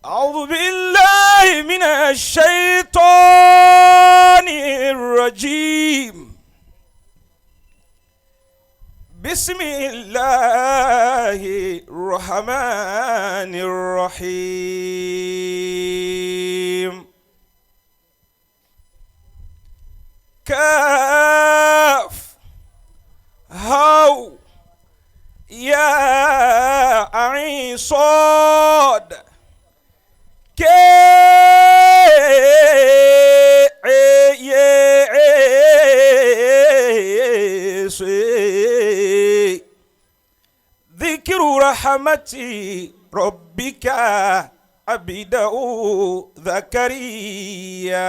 أعوذ بالله من الشيطان الرجيم. بسم الله الرحمن الرحيم. كاف هاو يا عين صاد ذكر رحمة ربك عبده زكريا.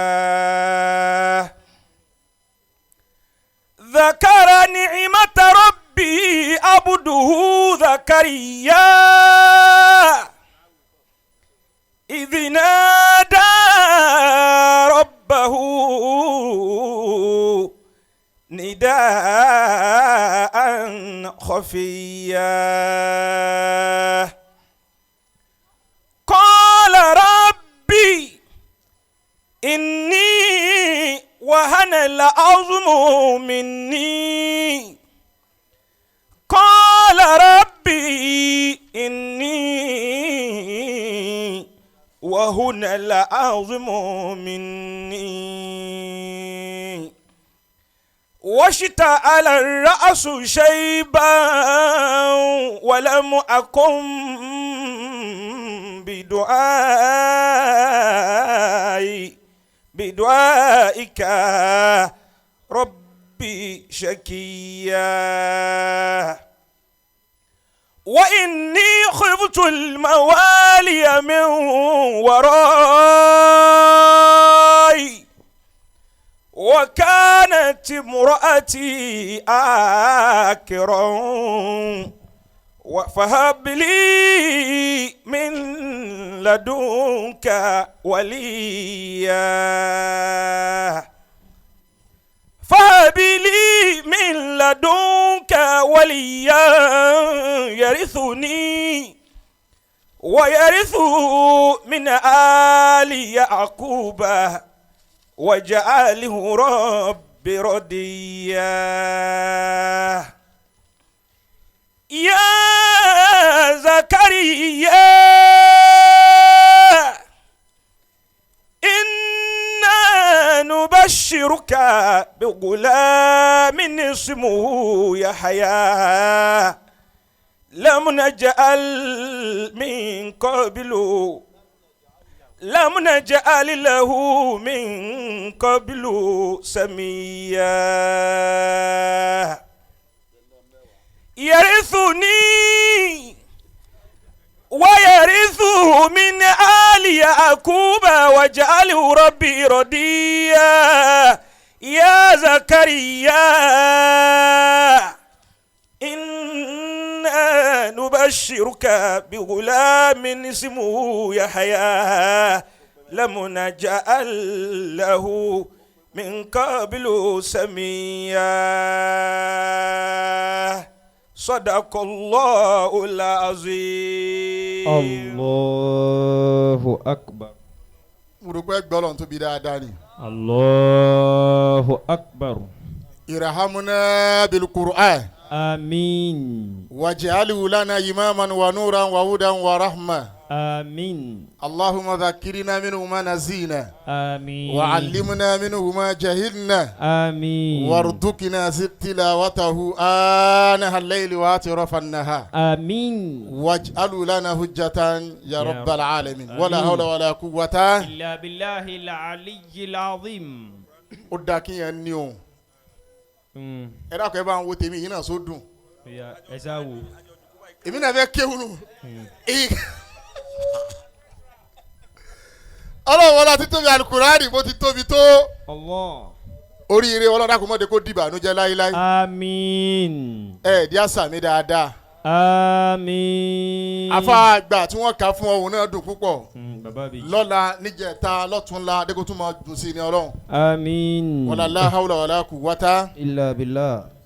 ذكر نعمة ربي عبده زكريا إذ نادى ربه نداء خفيا. قال ربي إني وهن العظم مني. قال ربي إني وهنا العظم مني واشتعل الرأس شيبا ولم أكن بدعائك ربي شكيا. وإني خفت الموالي من وراي وكانت امرأتي آكرا فهب لي من لدنك وليا. فهب لي من لدنك وليا يرثني ويرث من آل يعقوب واجعله رب رضيا. يا زكريا إنا نبشرك بغلام اسمه يحيى لم نجعل له من قبل سميا. يرثني ويرث من آل يعقوب واجعله ربي رضيا. يا زكريا إنا نبشرك بغلام اسمه يحيى لم نجعل له من قبل سميا. صدق الله العظيم. الله أكبر. الله أكبر. ارحمنا بالقرآن. آمين. واجعله لنا إماما ونورا وهدى ورحمة. آمين. اللهم ذكرنا منه ما نسينا. آمين. وعلمنا منه ما جهلنا. آمين. وارزقنا تلاوته آناء الليل وأطراف النهار. آمين. واجعله لنا حجة يا رب العالمين. ولا حول ولا قوة إلا بالله العلي العظيم. أداكي النيو. ẹ dákọ̀ ẹ bá ń wo tèmi yìí náà só dùn. ẹ sá wo. èmi náà fẹ́ kéwòn. ọlọ́run wọlé àti tóbi alukurani bó ti tóbi tó. oríire ọlọ́dà kò mọ̀dé kó dìbànújẹ́ láíláí. àmín. ẹ di àṣà mi dáadáa. àmín. afa àgbà tí wọ́n kà fún ọ̀hún náà dùn púpọ̀. lọ́la níjẹta lọ́túnla dẹ́kun tún máa dùn sí ni ọlọ́run. àmín. wala la hawla wala quwwata illa billah.